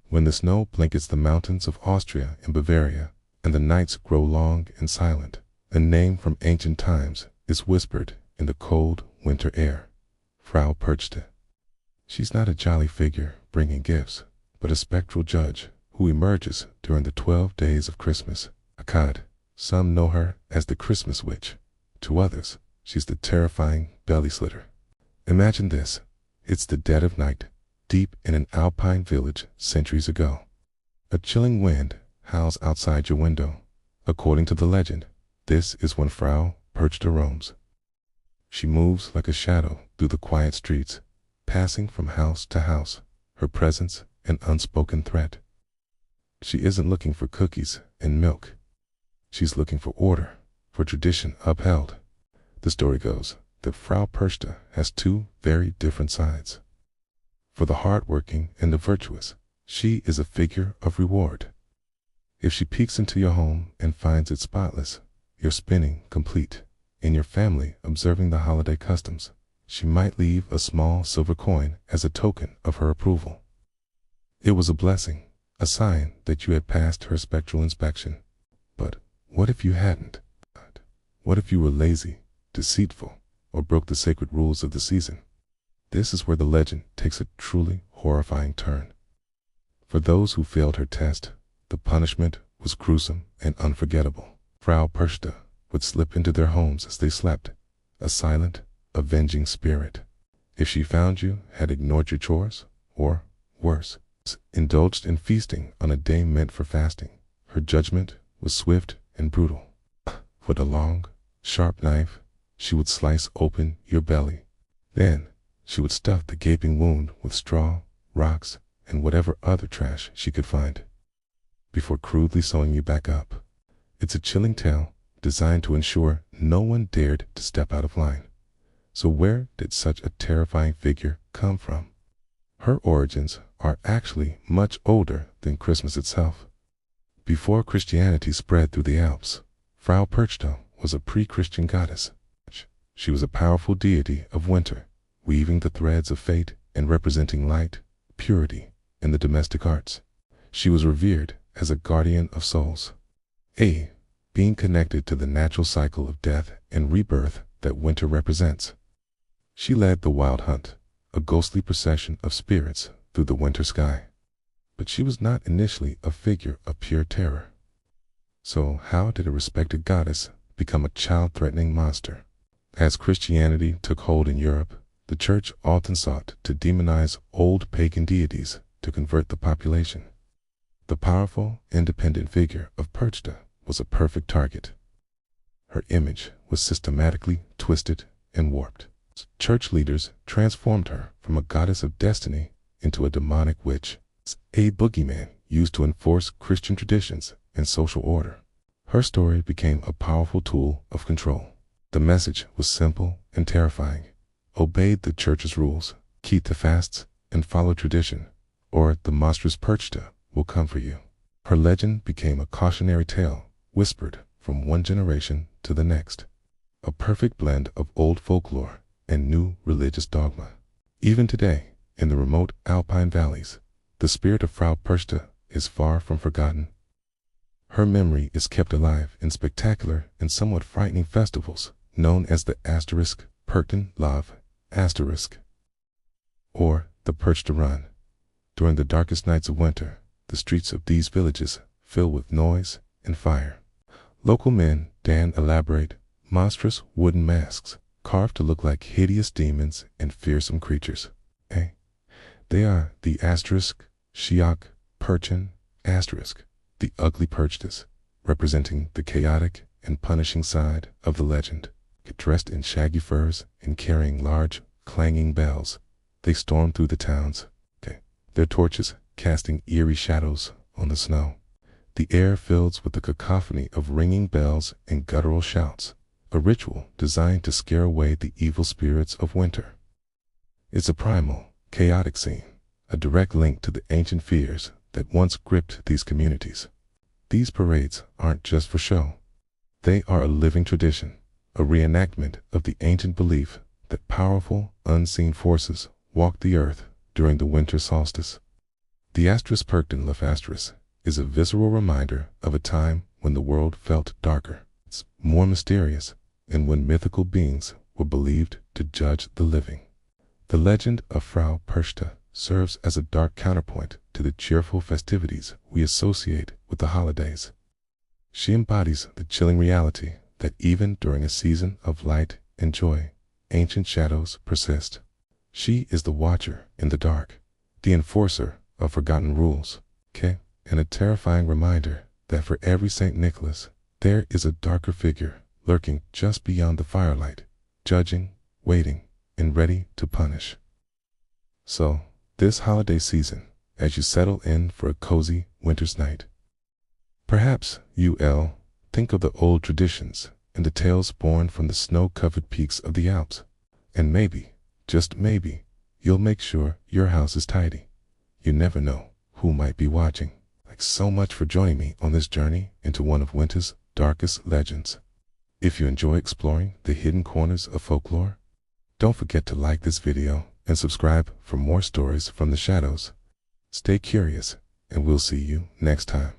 when the snow blankets the mountains of Austria and Bavaria, and the nights grow long and silent, a name from ancient times is whispered in the cold winter air: Frau Perchta. She's not a jolly figure bringing gifts, but a spectral judge who emerges during the 12 days of Christmas. Akkad. Some know her as the Christmas witch. To others, she's the terrifying Belly-Slitter. Imagine this. It's the dead of night, deep in an Alpine village centuries ago. A chilling wind howls outside your window. According to the legend, this is when Frau Perchta roams. She moves like a shadow through the quiet streets, passing from house to house, her presence an unspoken threat. She isn't looking for cookies and milk. She's looking for order, for tradition upheld. The story goes that Frau Perchta has two very different sides. For the hardworking and the virtuous, she is a figure of reward. If she peeks into your home and finds it spotless, your spinning complete, and your family observing the holiday customs, she might leave a small silver coin as a token of her approval. It was a blessing, a sign that you had passed her spectral inspection. But what if you hadn't? What if you were lazy, deceitful, or broke the sacred rules of the season? This is where the legend takes a truly horrifying turn. For those who failed her test, the punishment was gruesome and unforgettable. Frau Perchta would slip into their homes as they slept, a silent, avenging spirit. If she found you had ignored your chores, or, worse, indulged in feasting on a day meant for fasting, her judgment was swift and brutal. With a long, sharp knife, she would slice open your belly. Then, she would stuff the gaping wound with straw, rocks, and whatever other trash she could find, before crudely sewing you back up. It's a chilling tale designed to ensure no one dared to step out of line. So where did such a terrifying figure come from? Her origins are actually much older than Christmas itself. Before Christianity spread through the Alps, Frau Perchta was a pre-Christian goddess. She was a powerful deity of winter, weaving the threads of fate and representing light, purity, and the domestic arts. She was revered as a guardian of souls, a being connected to the natural cycle of death and rebirth that winter represents. She led the wild hunt, a ghostly procession of spirits through the winter sky. But she was not initially a figure of pure terror. So how did a respected goddess become a child-threatening monster? As Christianity took hold in Europe, the church often sought to demonize old pagan deities to convert the population. The powerful, independent figure of Perchta was a perfect target. Her image was systematically twisted and warped. Church leaders transformed her from a goddess of destiny into a demonic witch, a boogeyman used to enforce Christian traditions and social order. Her story became a powerful tool of control. The message was simple and terrifying. Obey the church's rules, keep the fasts, and follow tradition, or the monstrous Perchta will come for you. Her legend became a cautionary tale, whispered from one generation to the next, a perfect blend of old folklore and new religious dogma. Even today, in the remote Alpine valleys, the spirit of Frau Perchta is far from forgotten. Her memory is kept alive in spectacular and somewhat frightening festivals known as the Perchten Love, or the Perchta Run. During the darkest nights of winter, the streets of these villages fill with noise and fire. Local men don elaborate, monstrous wooden masks, carved to look like hideous demons and fearsome creatures. They are the Shiok Perchten, the ugly Perchtas, representing the chaotic and punishing side of the legend. Dressed in shaggy furs and carrying large, clanging bells, they storm through the towns, their torches casting eerie shadows on the snow. The air fills with the cacophony of ringing bells and guttural shouts, a ritual designed to scare away the evil spirits of winter. It's a primal, chaotic scene, a direct link to the ancient fears that once gripped these communities. These parades aren't just for show. They are a living tradition, a reenactment of the ancient belief that powerful, unseen forces walk the earth during the winter solstice. The Perchten is a visceral reminder of a time when the world felt darker, more mysterious, and when mythical beings were believed to judge the living. The legend of Frau Perchta serves as a dark counterpoint to the cheerful festivities we associate with the holidays. She embodies the chilling reality that even during a season of light and joy, ancient shadows persist. She is the watcher in the dark, the enforcer of forgotten rules, and a terrifying reminder that for every St. Nicholas, there is a darker figure lurking just beyond the firelight, judging, waiting, and ready to punish. So, this holiday season, as you settle in for a cozy winter's night, perhaps you'll think of the old traditions and the tales born from the snow-covered peaks of the Alps, and maybe, just maybe, you'll make sure your house is tidy. You never know who might be watching. Thanks so much for joining me on this journey into one of winter's darkest legends. If you enjoy exploring the hidden corners of folklore, don't forget to like this video and subscribe for more stories from the shadows. Stay curious, and we'll see you next time.